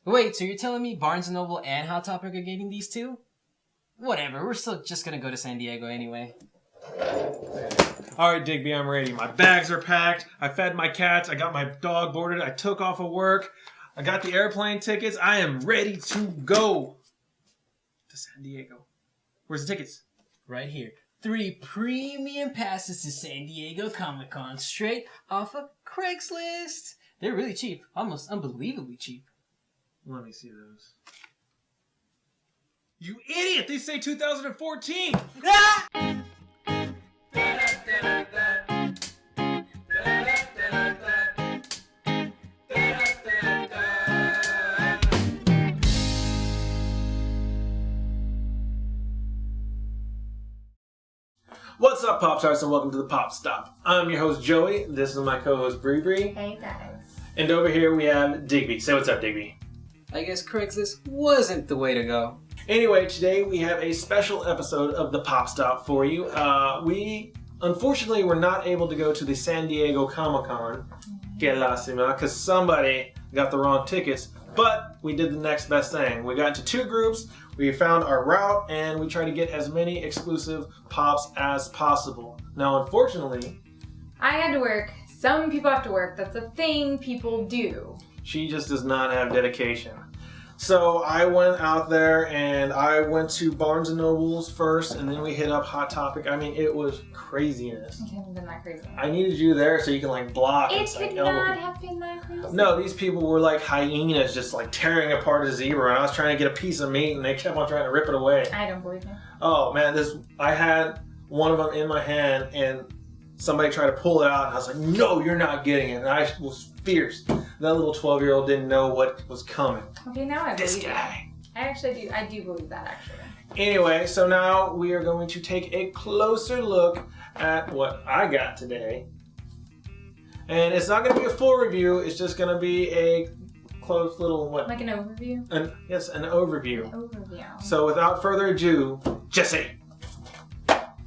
Wait, so you're telling me Barnes & Noble and Hot Topic are getting these too? Whatever, we're still just gonna go to San Diego anyway. Alright, Digby, I'm ready. My bags are packed. I fed my cats. I got my dog boarded. I took off of work. I got the airplane tickets. I am ready to go to San Diego. Where's the tickets? Right here. 3 premium passes to San Diego Comic-Con straight off of Craigslist. They're really cheap. Almost unbelievably cheap. Let me see those. You idiot! They say 2014! Ah! What's up, Pop Stars, and welcome to the Pop Stop. I'm your host, Joey. This is my co-host, Bree Bree. Hey, guys. And over here we have Digby. Say what's up, Digby. I guess Craigslist wasn't the way to go. Anyway, today we have a special episode of the Pop Stop for you. We, unfortunately, were not able to go to the San Diego Comic-Con, que lástima, because somebody got the wrong tickets, but we did the next best thing. We got into 2 groups, we found our route, and we tried to get as many exclusive pops as possible. Now, unfortunately, I had to work. Some people have to work. That's a thing people do. she just does not have dedication. So I went out there and I went to Barnes & Noble's first, and then we hit up Hot Topic. I mean, it was craziness. It couldn't have been that crazy. I needed you there so you can like block. It and, could like, not have been that crazy. No, these people were like hyenas just like tearing apart a zebra, and I was trying to get a piece of meat and they kept on trying to rip it away. I don't believe you. Oh man, I had one of them in my hand and somebody tried to pull it out and I was like, no, you're not getting it. And I was fierce. That little 12-year-old didn't know what was coming. Okay, now I believe This guy. you. I do believe that, actually. Anyway, so now we are going to take a closer look at what I got today. And it's not going to be a full review, it's just going to be a close little what? Like an overview? Yes, an overview. An overview. So without further ado, Jesse,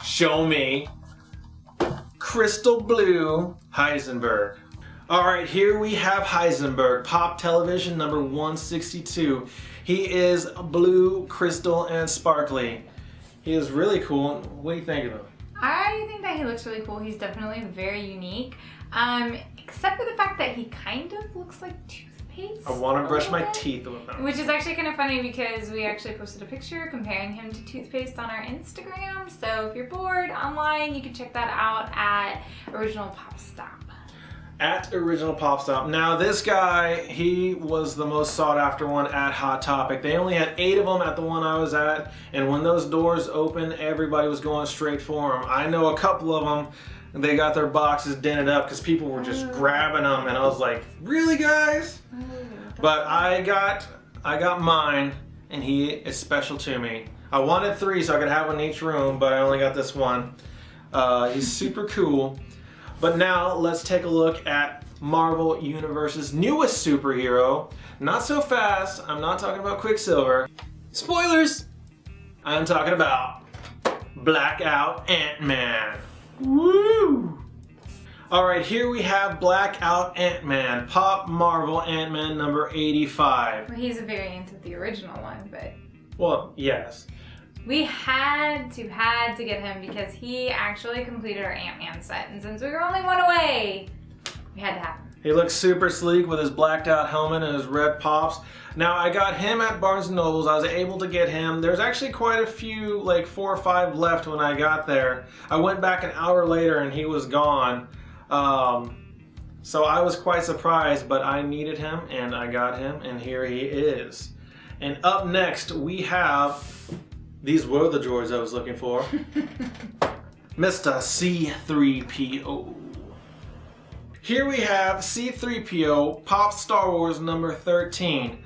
show me Crystal Blue Heisenberg. Alright, here we have Heisenberg, Pop Television number 162. He is blue, crystal, and sparkly. He is really cool. What do you think of him? I think that he looks really cool. He's definitely very unique. Except for the fact that he kind of looks like toothpaste. I want to brush my teeth with him. Which is actually kind of funny because we actually posted a picture comparing him to toothpaste on our Instagram. So if you're bored online, you can check that out at Original Pop Stop. At Original Pop Stop. Now this guy, he was the most sought after one at Hot Topic. They only had 8 of them at the one I was at, and when those doors opened, everybody was going straight for them. I know a couple of them, they got their boxes dented up because people were just grabbing them, and I was like, really, guys? But I got mine, and he is special to me. I wanted 3 so I could have one in each room, but I only got this one. He's super cool. But now let's take a look at Marvel Universe's newest superhero. Not so fast, I'm not talking about Quicksilver. Spoilers! I'm talking about Blackout AntMan. Woo! Alright, here we have Blackout AntMan, Pop Marvel AntMan number 85. Well, he's a variant of the original one, but Well, yes. we had to get him because he actually completed our Ant-Man set, and since we were only one away, we had to have him. He looks super sleek with his blacked out helmet and his red pops. Now I got him at Barnes & Noble's. I was able to get him. There's actually quite a few, like 4 or 5 left when I got there. I went back an hour later and he was gone. So I was quite surprised, but I needed him and I got him, and here he is. And up next we have, these were the droids I was looking for, Mr. C-3PO. Here we have C-3PO, Pop Star Wars number 13.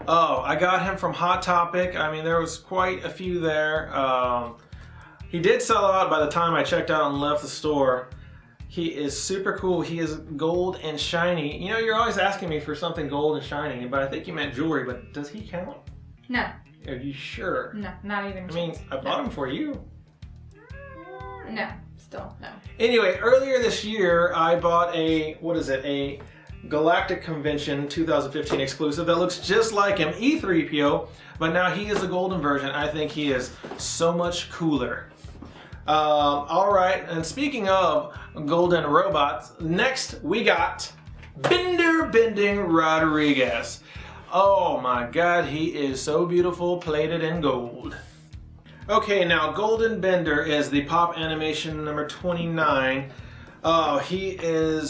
Oh, I got him from Hot Topic. I mean, there was quite a few there. He did sell out by the time I checked out and left the store. He is super cool. He is gold and shiny. You know, you're always asking me for something gold and shiny, but I think you meant jewelry, but does he count? No. Are you sure? No, not even. I mean, I bought him for you. No, still no. Anyway, earlier this year, I bought a Galactic Convention 2015 exclusive that looks just like him, E3PO, but now he is the golden version. I think he is so much cooler. Alright, and speaking of golden robots, next we got Bender Bending Rodriguez. Oh my god, he is so beautiful, plated in gold. Okay, now Golden Bender is the Pop Animation number 29. He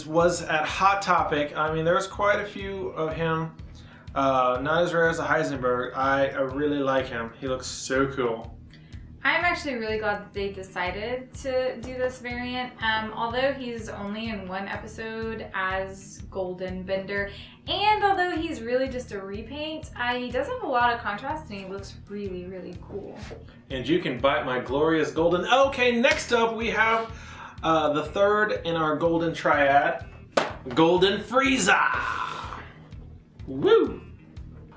was at Hot Topic. I mean, there's quite a few of him. Not as rare as the Heisenberg. I really like him. He looks so cool. I'm actually really glad that they decided to do this variant. Although he's only in one episode as Golden Bender, and although he's really just a repaint, he does have a lot of contrast and he looks really, really cool. And you can bite my glorious golden. Okay, next up we have the third in our golden triad, Golden Frieza. Woo!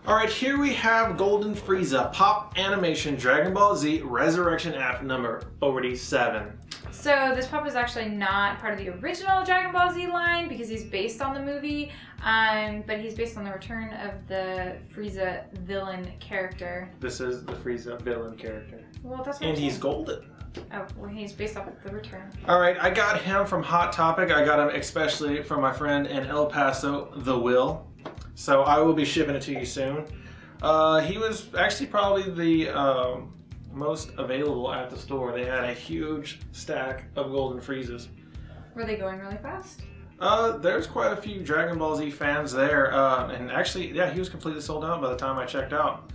Alright, here we have Golden Frieza, Pop Animation Dragon Ball Z Resurrection App number 47. So this pop is actually not part of the original Dragon Ball Z line because he's based on the movie, but he's based on the return of the Frieza villain character. This is the Frieza villain character. Well, that's what And I'm he's saying. golden. Oh, well, he's based off of the return. Alright, I got him from Hot Topic. I got him especially from my friend in El Paso, The Will. So I will be shipping it to you soon. He was actually probably the most available at the store. They had a huge stack of Golden Friezas. Were they going really fast? There's quite a few Dragon Ball Z fans there. And actually, yeah, he was completely sold out by the time I checked out.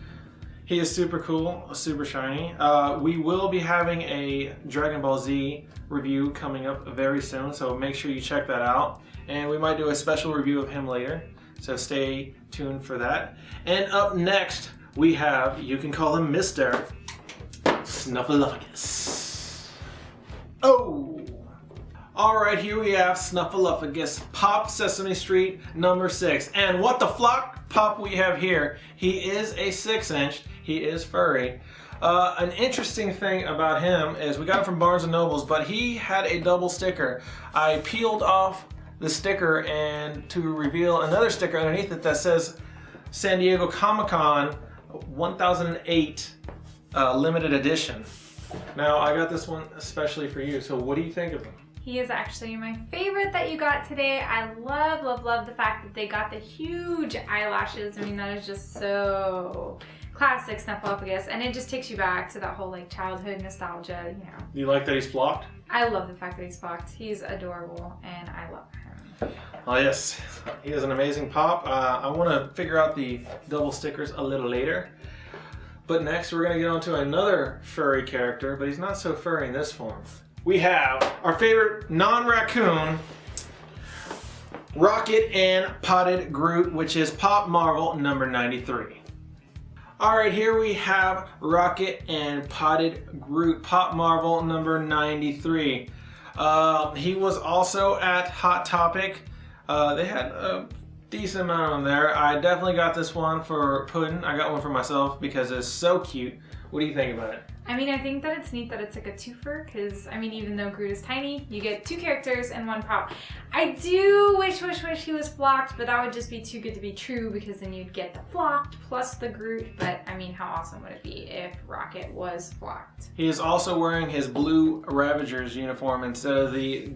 He is super cool, super shiny. We will be having a Dragon Ball Z review coming up very soon, so make sure you check that out. And we might do a special review of him later. So stay tuned for that. And up next, we have, you can call him Mr. Snuffleupagus. Oh! Alright, here we have Snuffleupagus, Pop Sesame Street number 6. And what the flock pop we have here, he is a 6-inch, he is furry. An interesting thing about him is we got him from Barnes & Nobles, but he had a double sticker. I peeled off the sticker and to reveal another sticker underneath it that says San Diego Comic-Con 1008 limited edition. Now I got this one especially for you, so what do you think of him? He is actually my favorite that you got today. I love, love, love the fact that they got the huge eyelashes. I mean, that is just so classic Snuffleupagus, and it just takes you back to that whole like childhood nostalgia, you know. You like that he's flocked? I love the fact that he's flocked. He's adorable, and I love him. Oh yes, he is an amazing pop. I want to figure out the double stickers a little later. But next we're going to get on to another furry character, but he's not so furry in this form. We have our favorite non-raccoon, Rocket and Potted Groot, which is Pop Marvel number 93. Alright, here we have Rocket and Potted Groot, Pop Marvel number 93. He was also at Hot Topic. They had a decent amount on there. I definitely got this one for Puddin'. I got one for myself because it's so cute. What do you think about it? I mean, I think that it's neat that it's like a twofer because, I mean, even though Groot is tiny, you get two characters and one pop. I do wish he was flocked, but that would just be too good to be true because then you'd get the flocked plus the Groot. But, I mean, how awesome would it be if Rocket was flocked? He is also wearing his blue Ravagers uniform instead of the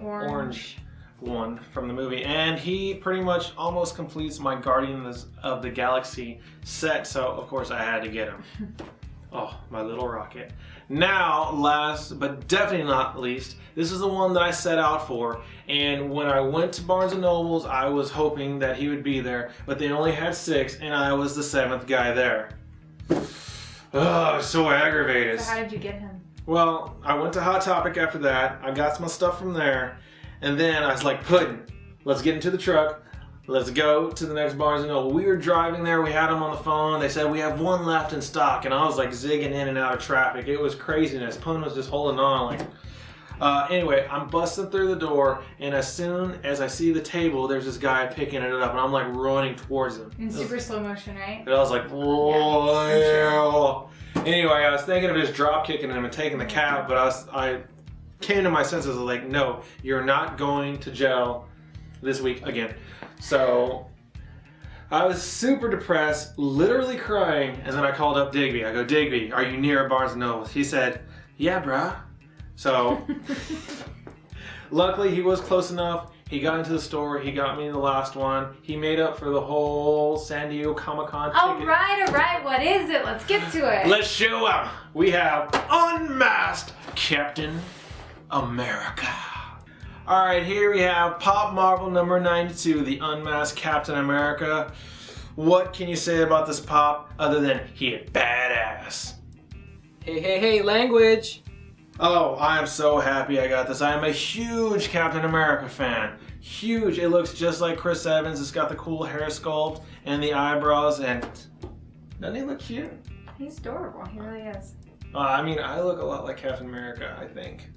orange one from the movie. And he pretty much almost completes my Guardians of the Galaxy set, so of course I had to get him. Oh, my little Rocket. Now, last but definitely not least, this is the one that I set out for. And when I went to Barnes & Nobles, I was hoping that he would be there, but they only had 6, and I was the 7th guy there. Oh, so aggravated. So how did you get him? Well, I went to Hot Topic after that. I got some stuff from there, and then I was like, Puddin', let's get into the truck. Let's go to the next Barnes & Noble. We were driving there, we had them on the phone. They said, we have one left in stock. And I was like zigging in and out of traffic. It was craziness. Puddin' was just holding on like. Anyway, I'm busting through the door. And as soon as I see the table, there's this guy picking it up. And I'm like running towards him. In super slow motion, right? And I was like, whoa. Yeah, anyway, I was thinking of just drop kicking him and taking the cab. But I came to my senses. I was like, no, you're not going to jail. this week again. So I was super depressed, literally crying, and then I called up Digby. I go, Digby, are you near Barnes & Noble? He said, yeah, bruh. So luckily he was close enough. He got into the store. He got me the last one. He made up for the whole San Diego Comic-Con ticket. All right. What is it? Let's get to it. Let's show up. We have Unmasked Captain America. All right, here we have Pop Marvel number 92, the Unmasked Captain America. What can you say about this pop other than he is badass? Hey, language! Oh, I am so happy I got this. I am a huge Captain America fan. Huge. It looks just like Chris Evans. It's got the cool hair sculpt and the eyebrows, and doesn't he look cute? He's adorable. He really is. I mean, I look a lot like Captain America, I think.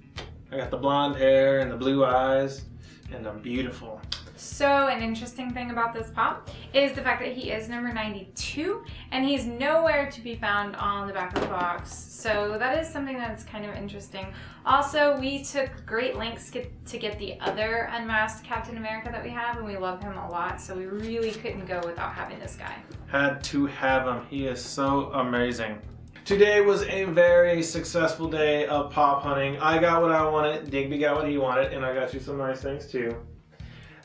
I got the blonde hair and the blue eyes, and I'm beautiful. So an interesting thing about this pop is the fact that he is number 92 and he's nowhere to be found on the back of the box. So that is something that's kind of interesting. Also, we took great lengths to get the other Unmasked Captain America that we have, and we love him a lot, so we really couldn't go without having this guy. Had to have him. He is so amazing. Today was a very successful day of pop hunting. I got what I wanted, Digby got what he wanted, and I got you some nice things too.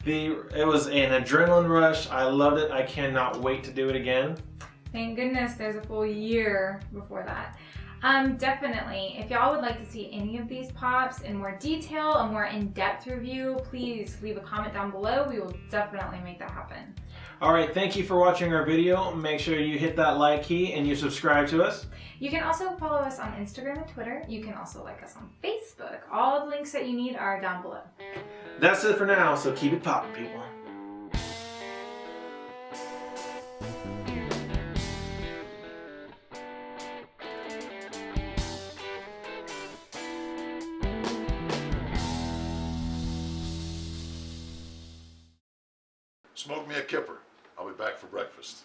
It was an adrenaline rush. I loved it. I cannot wait to do it again. Thank goodness there's a full year before that. Definitely, if y'all would like to see any of these pops in more detail, a more in-depth review, please leave a comment down below. We will definitely make that happen. Alright, thank you for watching our video. Make sure you hit that like key and you subscribe to us. You can also follow us on Instagram and Twitter. You can also like us on Facebook. All the links that you need are down below. That's it for now, so keep it popping, people. Smoke me a kipper. I'll be back for breakfast.